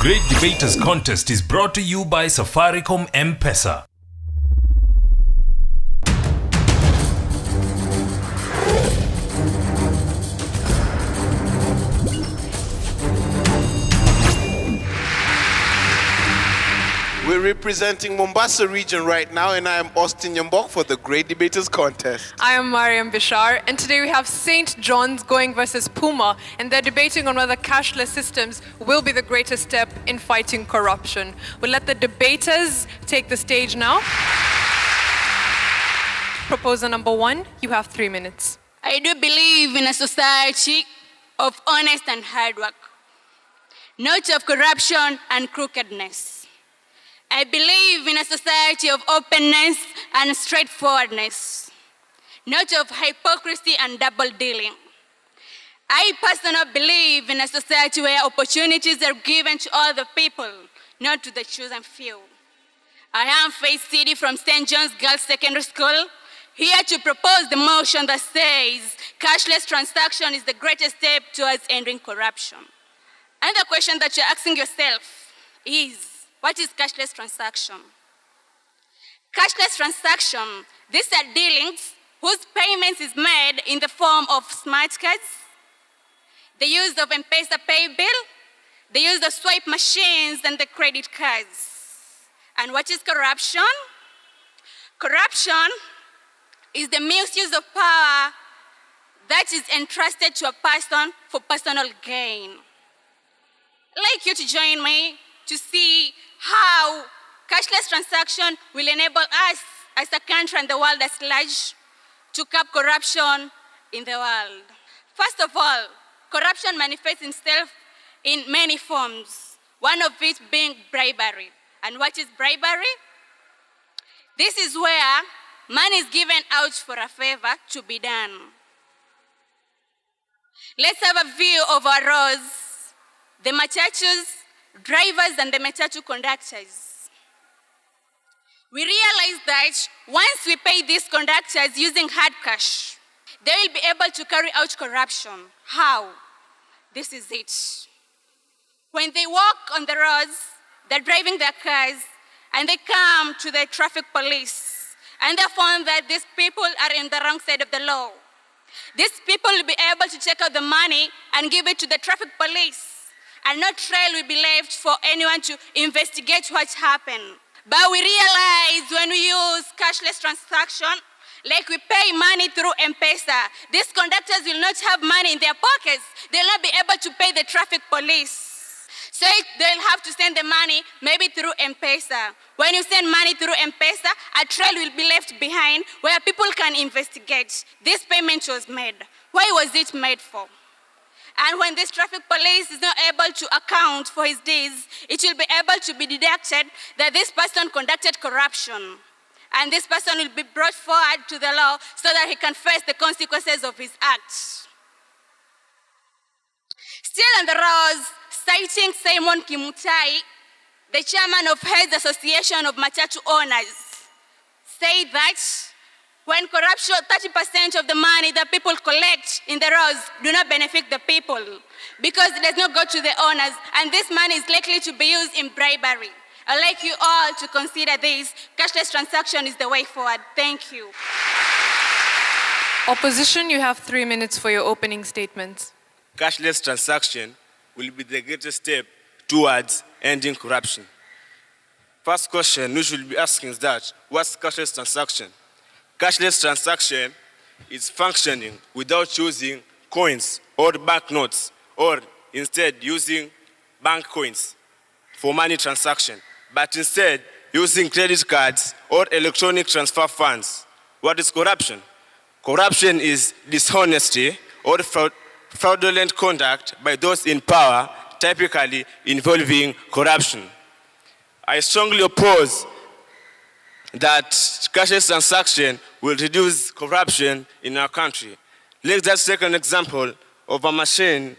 Great Debaters Contest is brought to you by Safaricom M-Pesa. We're representing Mombasa region right now, and I am Austin Yambok for the Great Debaters Contest. I am Mariam Bishar, and today we have St. John's going versus Puma, and they're debating on whether cashless systems will be the greatest step in fighting corruption. We'll let the debaters take the stage now. Proposer number 1, you have 3 minutes. I do believe in a society of honest and hard work, not of corruption and crookedness. I believe in a society of openness and straightforwardness, not of hypocrisy and double dealing. I personally believe in a society where opportunities are given to all the people, not to the chosen few. I am Faith City from St. John's Girls Secondary School, here to propose the motion that says cashless transaction is the greatest step towards ending corruption. And the question that you're asking yourself is, what is cashless transaction? Cashless transaction, these are dealings whose payments is made in the form of smart cards, the use of M-Pesa pay bill, the use of swipe machines, and the credit cards. And what is corruption? Corruption is the misuse of power that is entrusted to a person for personal gain. I'd like you to join me to see how cashless transaction will enable us as a country and the world at large to curb corruption in the world. First of all, corruption manifests itself in many forms, one of which being bribery. And what is bribery? This is where money is given out for a favor to be done. Let's have a view of our roads, the matachus, drivers, and the matatu conductors. We realize that once we pay these conductors using hard cash, they will be able to carry out corruption. How? This is it. When they walk on the roads, they're driving their cars, and they come to the traffic police, and they found that these people are in the wrong side of the law. These people will be able to take out the money and give it to the traffic police, and no trail will be left for anyone to investigate what happened. But we realize when we use cashless transaction, like we pay money through M-Pesa, these conductors will not have money in their pockets. They'll not be able to pay the traffic police. So they'll have to send the money maybe through M-Pesa. When you send money through M-Pesa, a trail will be left behind where people can investigate. This payment was made. Why was it made for? And when this traffic police is not able to account for his deeds, it will be able to be deducted that this person conducted corruption. And this person will be brought forward to the law so that he can face the consequences of his acts. Still on the roads, citing Simon Kimutai, the chairman of Heads Association of Matatu Owners, say that when corruption, 30% of the money that people collect in the roads do not benefit the people because it does not go to the owners, and this money is likely to be used in bribery. I'd like you all to consider this. Cashless transaction is the way forward. Thank you. Opposition, you have 3 minutes for your opening statements. Cashless transaction will be the greatest step towards ending corruption. First question we should be asking is that, what's cashless transaction? Cashless transaction is functioning without using coins or banknotes, or instead using bank coins for money transaction, but instead using credit cards or electronic transfer funds. What is corruption? Corruption is dishonesty or fraudulent conduct by those in power, typically involving corruption. I strongly oppose that cashless transaction will reduce corruption in our country. Let's just take an example of a machine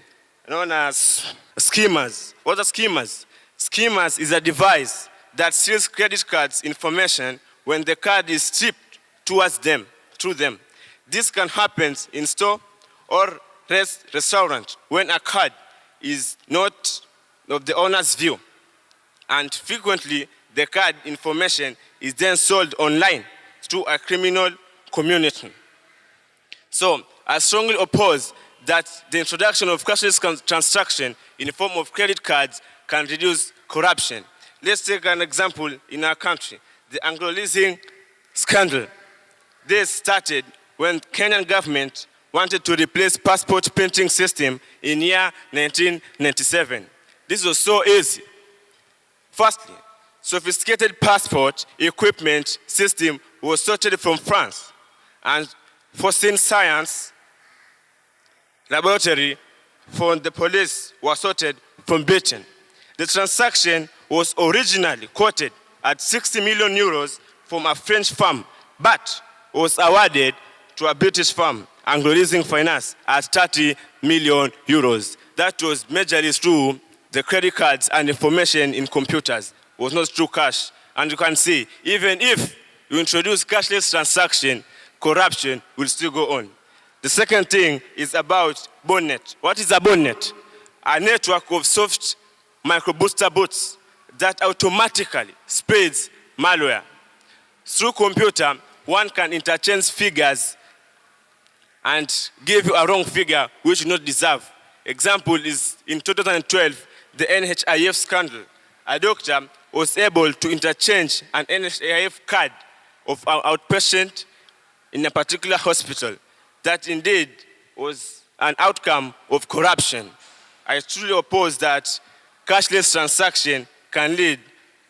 known as schemers. What are schemers? Schemers is a device that steals credit cards information when the card is stripped through them. This can happen in store or restaurant when a card is not of the owner's view. and frequently the card information is then sold online to a criminal community. So I strongly oppose that the introduction of cashless transaction in the form of credit cards can reduce corruption. Let's take an example in our country, the Anglo-leasing scandal. This started when Kenyan government wanted to replace passport printing system in year 1997. This was so easy. Firstly, sophisticated passport equipment system was sorted from France, and foreseen science laboratory for the police was sorted from Britain. The transaction was originally quoted at 60 million euros from a French firm, but was awarded to a British firm, Anglo-leasing Finance, at 30 million euros. That was majorly through the credit cards and information in computers. It was not through cash. And you can see, even if you introduce cashless transaction, corruption will still go on. The second thing is about botnet. What is a botnet? A network of soft micro-booster bots that automatically spreads malware. Through computer, one can interchange figures and give you a wrong figure which you not deserve. Example is in 2012, the NHIF scandal. A doctor was able to interchange an NHIF card of an outpatient in a particular hospital. That indeed was an outcome of corruption. I truly oppose that cashless transaction can lead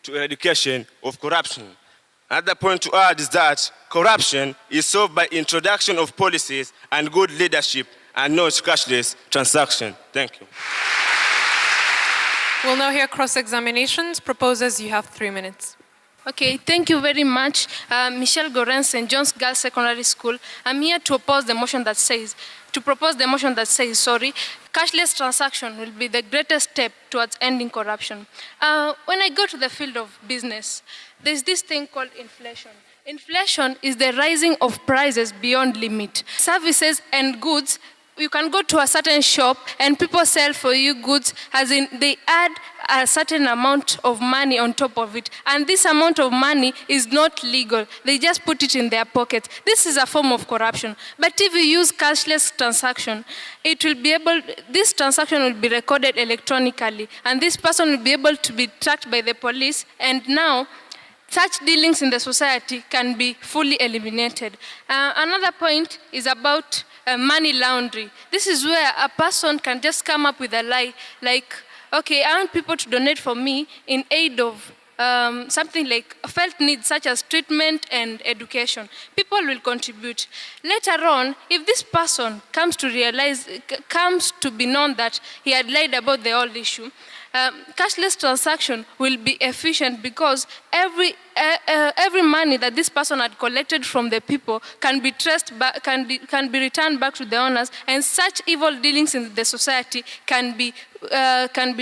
to eradication of corruption. Another point to add is that corruption is solved by introduction of policies and good leadership and not cashless transaction. Thank you. We'll now hear cross-examinations. Proposers, you have 3 minutes. Okay, thank you very much. Michelle Goren, St. John's Girls Secondary School. I'm here to propose the motion that says, cashless transaction will be the greatest step towards ending corruption. When I go to the field of business, there's this thing called inflation. Inflation is the rising of prices beyond limit. Services and goods, you can go to a certain shop and people sell for you goods, as in they add a certain amount of money on top of it. And this amount of money is not legal. They just put it in their pocket. This is a form of corruption. But if you use cashless transaction, this transaction will be recorded electronically. And this person will be able to be tracked by the police. And now, such dealings in the society can be fully eliminated. Another point is about money laundering. This is where a person can just come up with a lie, like, okay, I want people to donate for me in aid of something like felt needs such as treatment and education. People will contribute. Later on, if this person comes to be known that he had lied about the whole issue, cashless transaction will be efficient because every money that this person had collected from the people can be traced back, can be returned back to the owners, and such evil dealings in the society can be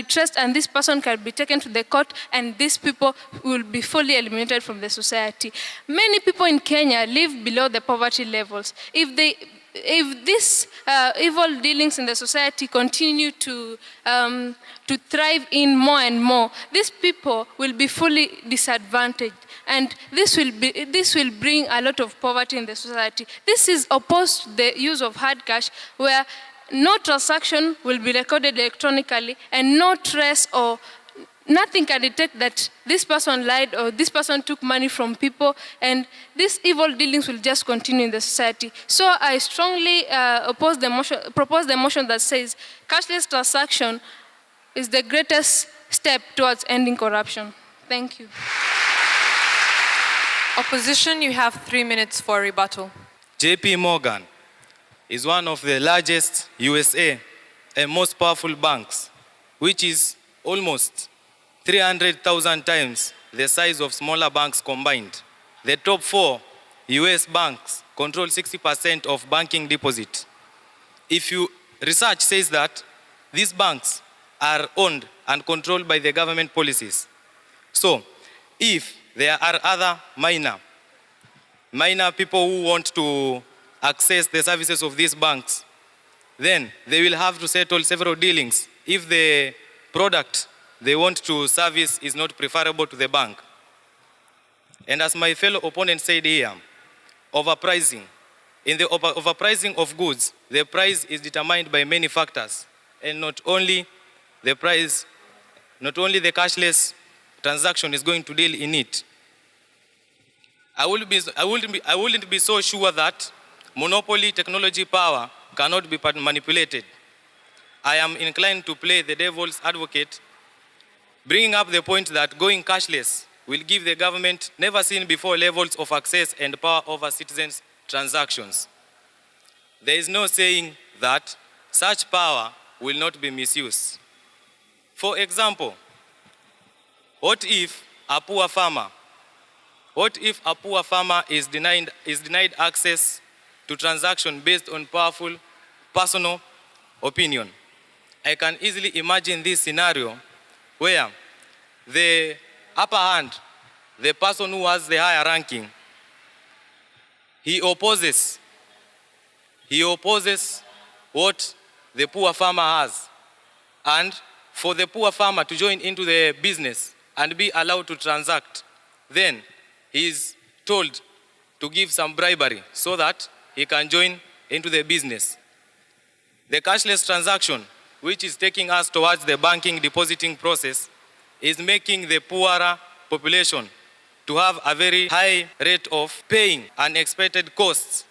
traced, and this person can be taken to the court, and these people will be fully eliminated from the society. Many people in Kenya live below the poverty levels. If these evil dealings in the society continue to thrive in more and more, these people will be fully disadvantaged, and this will bring a lot of poverty in the society. This is opposed to the use of hard cash, where no transaction will be recorded electronically, and no trace or nothing can detect that this person lied or this person took money from people, and these evil dealings will just continue in the society. So I strongly propose the motion that says cashless transaction is the greatest step towards ending corruption. Thank you. Opposition, you have 3 minutes for rebuttal. JP Morgan is one of the largest USA and most powerful banks, which is almost 300,000 times the size of smaller banks combined. The top 4 US banks control 60% of banking deposit. Research says that these banks are owned and controlled by the government policies. So, if there are other minor people who want to access the services of these banks, then they will have to settle several dealings. If the product they want to service is not preferable to the bank. And as my fellow opponent said here, overpricing. In the overpricing of goods, the price is determined by many factors, and not only the price, not only the cashless transaction is going to deal in it. I wouldn't be so sure that monopoly technology power cannot be manipulated. I am inclined to play the devil's advocate, bringing up the point that going cashless will give the government never seen before levels of access and power over citizens' transactions. There is no saying that such power will not be misused. For example, what if a poor farmer is denied access to transaction based on powerful personal opinion? I can easily imagine this scenario where the upper hand, the person who has the higher ranking, he opposes what the poor farmer has. And for the poor farmer to join into the business and be allowed to transact, then he is told to give some bribery so that he can join into the business. The cashless transaction, which is taking us towards the banking depositing process, is making the poorer population to have a very high rate of paying unexpected costs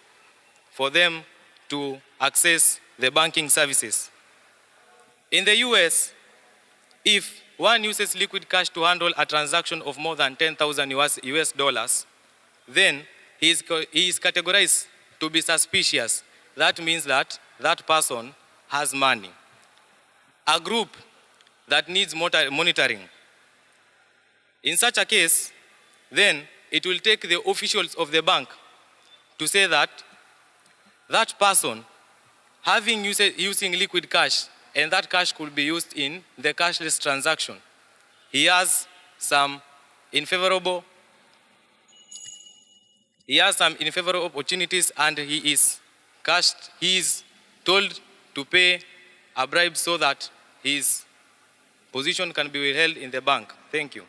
for them to access the banking services. In the US, if one uses liquid cash to handle a transaction of more than 10,000 US dollars, then he is categorized to be suspicious. That means that that person has money. A group that needs monitoring. In such a case, then it will take the officials of the bank to say that that person using liquid cash, and that cash could be used in the cashless transaction, he has some unfavorable opportunities, and he is told to pay a bribe so that his position can be held in the bank. Thank you.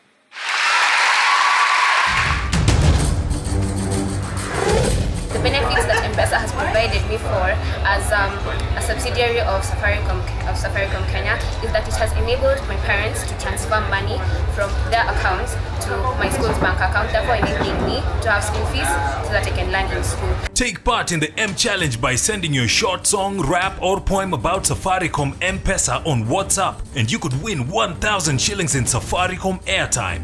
The benefits that M-Pesa has provided me for as a subsidiary of Safaricom Kenya is that it has enabled my parents to transfer money from their accounts to my school's bank account, therefore enabling me to have school fees so that I can learn in school. Take part in the M Challenge by sending your short song, rap or poem about Safaricom M-Pesa on WhatsApp, and you could win 1,000 shillings in Safaricom airtime.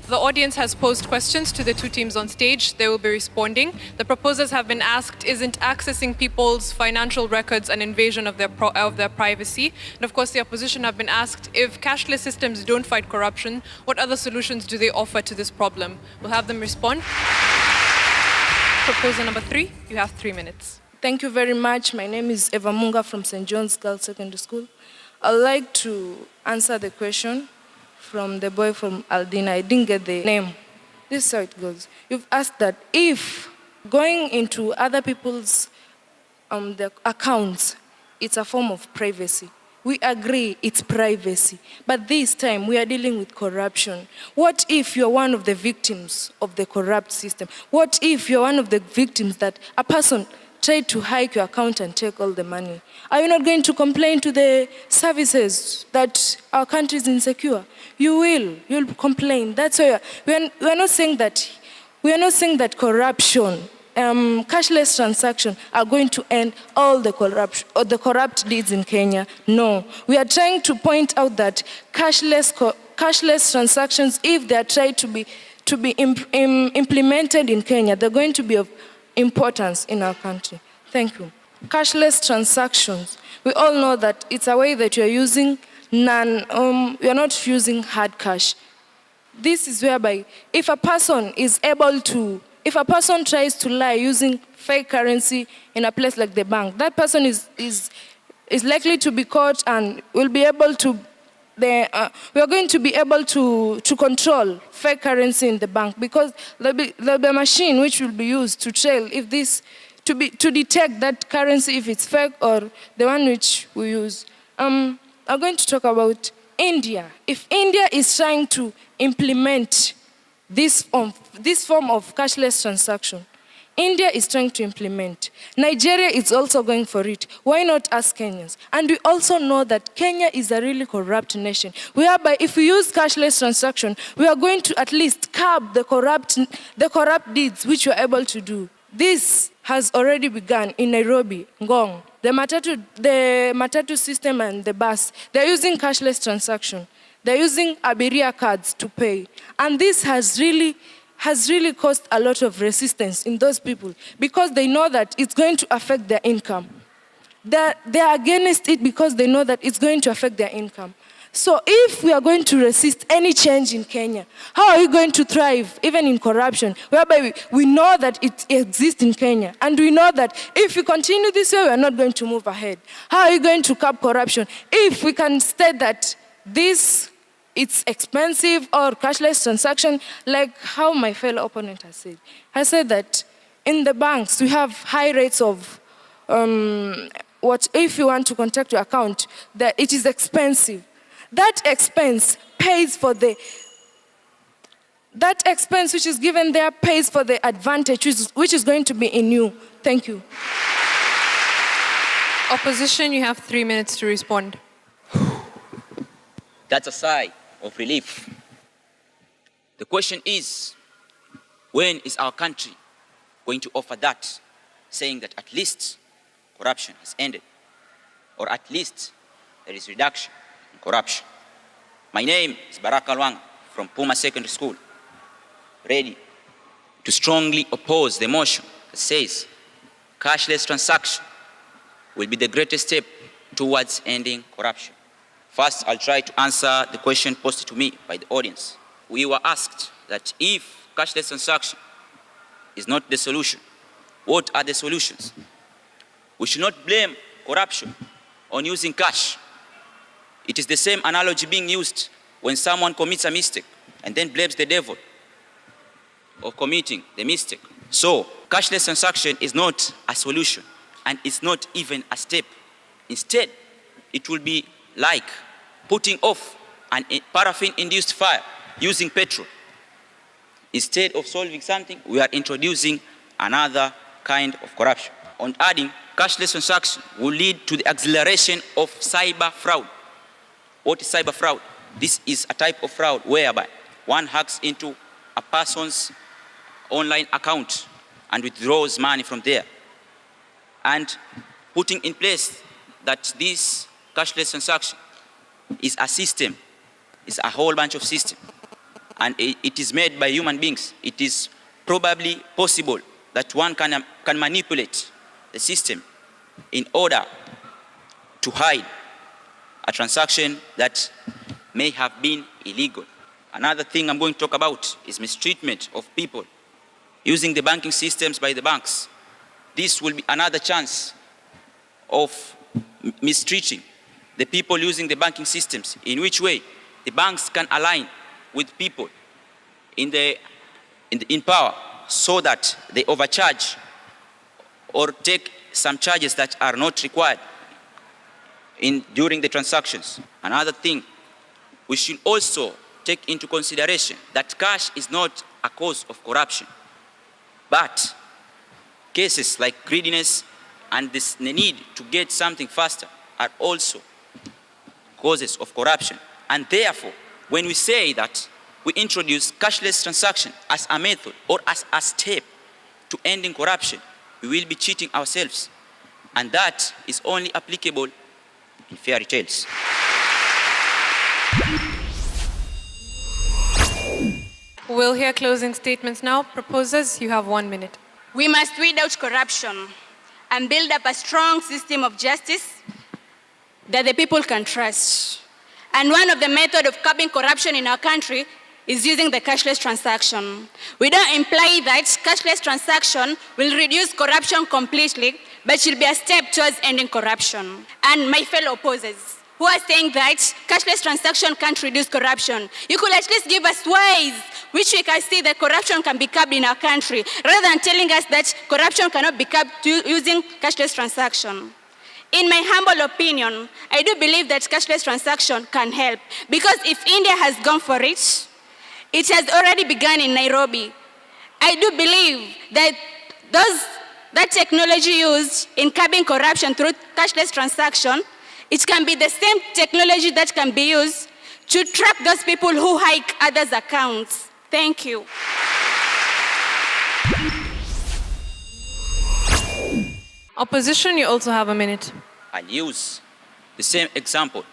The audience has posed questions to the two teams on stage. They will be responding. The proposers have been asked, isn't accessing people's financial records an invasion of their privacy? And of course, the opposition have been asked, if cashless systems don't fight corruption, what other solutions do they offer to this problem? We'll have them respond. Proposer number 3, you have 3 minutes. Thank you very much. My name is Eva Munga from St. John's Girls Secondary School. I'd like to answer the question from the boy from Aldina. I didn't get the name. This is how it goes. You've asked that if going into other people's their accounts, it's a form of privacy. We agree it's privacy, but this time we are dealing with corruption. What if you're one of the victims of the corrupt system? What if you're one of the victims that a person tried to hack your account and take all the money? Are you not going to complain to the services that our country is insecure? You will. You'll complain. That's why we are not saying that corruption, cashless transactions are going to end all the corruption or the corrupt deeds in Kenya. No, we are trying to point out that cashless transactions, if they are tried to be implemented in Kenya, they're going to be of importance in our country. Thank you. Cashless transactions, we all know that it's a way that you're using you're not using hard cash. This is whereby if a person tries to lie using fake currency in a place like the bank, that person is likely to be caught and will be able to we are going to be able to control fake currency in the bank, because there'll be a machine which will be used to trail if this, to detect that currency if it's fake or the one which we use. I'm going to talk about India. If India is trying to implement this form of cashless transaction, India is trying to implement. Nigeria is also going for it. Why not us Kenyans? And we also know that Kenya is a really corrupt nation, whereby if we use cashless transaction, we are going to at least curb the corrupt deeds which we are able to do. This has already begun in Nairobi, Ngong. The matatu system and the bus, they're using cashless transaction. They're using Abiria cards to pay. And this has really caused a lot of resistance in those people, because they know that it's going to affect their income. They are against it because they know that it's going to affect their income. So if we are going to resist any change in Kenya, how are we going to thrive, even in corruption, whereby we know that it exists in Kenya, and we know that if we continue this way, we are not going to move ahead? How are we going to curb corruption if we can state that it's expensive or cashless transaction, like how my fellow opponent has said? I said that in the banks, we have high rates of what if you want to contact your account, that it is expensive. That expense which is given there pays for the advantage which is going to be in you. Thank you. Opposition, you have 3 minutes to respond. That's a sigh of relief. The question is, when is our country going to offer that, saying that at least corruption has ended, or at least there is reduction in corruption? My name is Baraka Lwanga from Puma Secondary School, ready to strongly oppose the motion that says cashless transaction will be the greatest step towards ending corruption. First, I'll try to answer the question posed to me by the audience. We were asked that if cashless transaction is not the solution, what are the solutions? We should not blame corruption on using cash. It is the same analogy being used when someone commits a mistake and then blames the devil of committing the mistake. So, cashless transaction is not a solution, and it's not even a step. Instead, it will be like putting off a paraffin-induced fire using petrol. Instead of solving something, we are introducing another kind of corruption. On adding, cashless transaction will lead to the acceleration of cyber fraud. What is cyber fraud? This is a type of fraud whereby one hacks into a person's online account and withdraws money from there. And putting in place that this cashless transaction is a system, is a whole bunch of systems, and it is made by human beings. It is probably possible that one can manipulate the system in order to hide a transaction that may have been illegal. Another thing I'm going to talk about is mistreatment of people using the banking systems by the banks. This will be another chance of mistreating the people using the banking systems, in which way the banks can align with people in power so that they overcharge or take some charges that are not required during the transactions. Another thing, we should also take into consideration that cash is not a cause of corruption, but cases like greediness and the need to get something faster are also causes of corruption. And therefore, when we say that we introduce cashless transaction as a method or as a step to ending corruption, we will be cheating ourselves. And that is only applicable in fairy tales. We'll hear closing statements now. Proposers, you have 1 minute. We must weed out corruption and build up a strong system of justice that the people can trust. And one of the methods of curbing corruption in our country is using the cashless transaction. We don't imply that cashless transaction will reduce corruption completely, but should be a step towards ending corruption. And my fellow opposers, who are saying that cashless transaction can't reduce corruption. You could at least give us ways which we can see that corruption can be curbed in our country, rather than telling us that corruption cannot be curbed using cashless transaction. In my humble opinion, I do believe that cashless transaction can help, because if India has gone for it, it has already begun in Nairobi. I do believe that that technology used in curbing corruption through cashless transaction, it can be the same technology that can be used to track those people who hike others' accounts. Thank you. Opposition, you also have a minute. I'll use the same example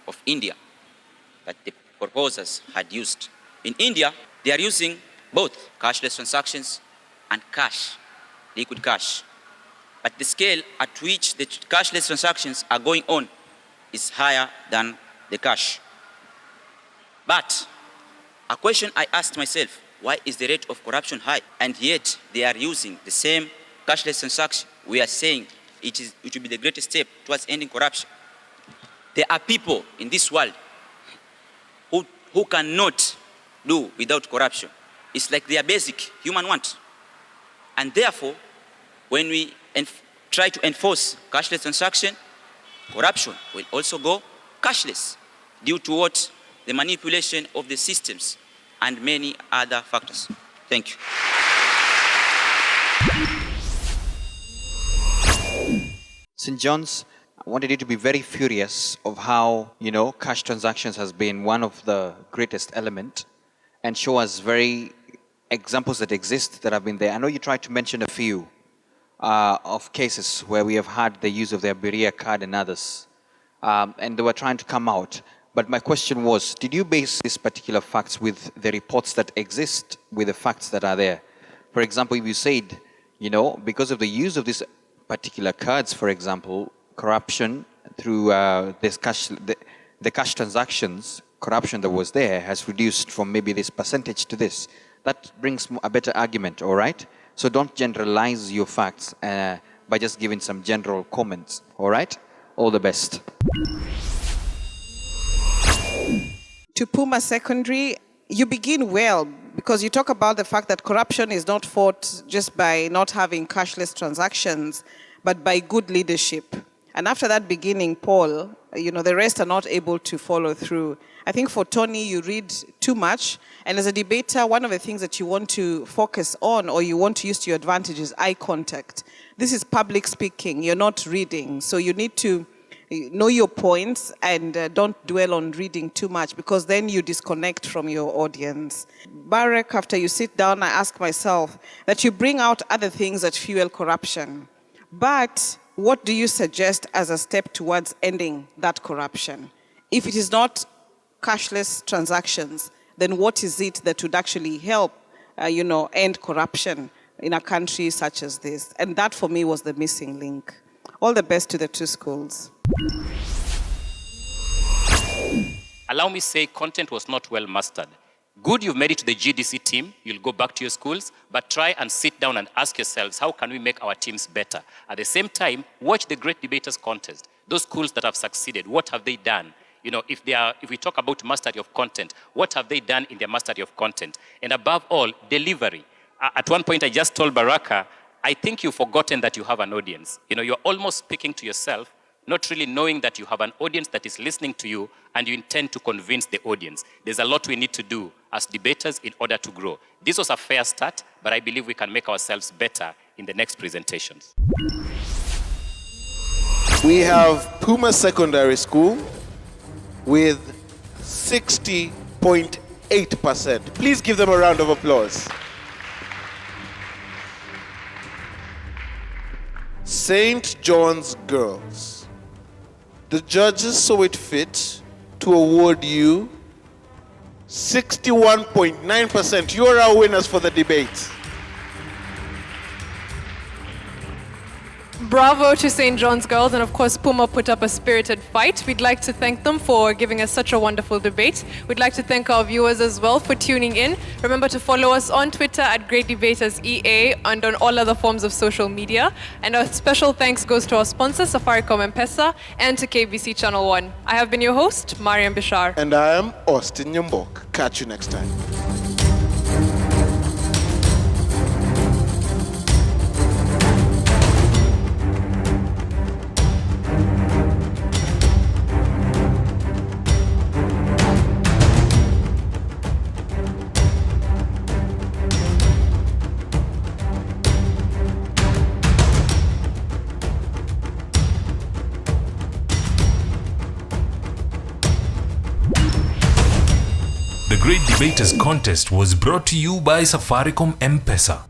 of India that the proposers had used. In India, they are using both cashless transactions and cash, liquid cash. But the scale at which the cashless transactions are going on is higher than the cash. But a question I asked myself, why is the rate of corruption high? And yet they are using the same cashless transaction. We are saying it will be the greatest step towards ending corruption. There are people in this world who cannot do without corruption. It's like their basic human want. And therefore, when we try to enforce cashless transaction, corruption will also go cashless due to what? The manipulation of the systems and many other factors. Thank you. St. John's, I wanted you to be very furious of how, cash transactions has been one of the greatest element, and show us very examples that exist that have been there. I know you tried to mention a few of cases where we have had the use of the Abiria card and others, and they were trying to come out. But my question was, did you base these particular facts with the reports that exist, with the facts that are there? For example, if you said, because of the use of these particular cards, for example, corruption through the cash transactions, corruption that was there has reduced from maybe this percentage to this. That brings a better argument, all right? So don't generalize your facts by just giving some general comments, all right? All the best. To Puma Secondary, you begin well, because you talk about the fact that corruption is not fought just by not having cashless transactions, but by good leadership. And after that beginning, Paul, the rest are not able to follow through. I think for Tony, you read too much. And as a debater, one of the things that you want to focus on or you want to use to your advantage is eye contact. This is public speaking. You're not reading. So you need to know your points and don't dwell on reading too much, because then you disconnect from your audience. Barek, after you sit down, I ask myself that you bring out other things that fuel corruption. But what do you suggest as a step towards ending that corruption? If it is not cashless transactions, then what is it that would actually help, end corruption in a country such as this? And that, for me, was the missing link. All the best to the two schools. Allow me to say content was not well mastered. Good, you've made it to the GDC team. You'll go back to your schools, but try and sit down and ask yourselves, how can we make our teams better? At the same time, watch the Great Debaters Contest. Those schools that have succeeded, what have they done? If we talk about mastery of content, what have they done in their mastery of content? And above all, delivery. At one point, I just told Baraka, I think you've forgotten that you have an audience. You're almost speaking to yourself, not really knowing that you have an audience that is listening to you and you intend to convince the audience. There's a lot we need to do as debaters in order to grow. This was a fair start, but I believe we can make ourselves better in the next presentations. We have Puma Secondary School with 60.8%. Please give them a round of applause. St. John's Girls. The judges saw it fit to award you 61.9%. You're our winners for the debate. Bravo to St. John's Girls, and of course Puma put up a spirited fight. We'd like to thank them for giving us such a wonderful debate. We'd like to thank our viewers as well for tuning in. Remember to follow us on Twitter at Great Debaters EA and on all other forms of social media. And a special thanks goes to our sponsor, Safaricom M-Pesa, and to KBC Channel 1. I have been your host, Mariam Bishar. And I am Austin Nyambok. Catch you next time. The Great Debaters Contest was brought to you by Safaricom M-Pesa.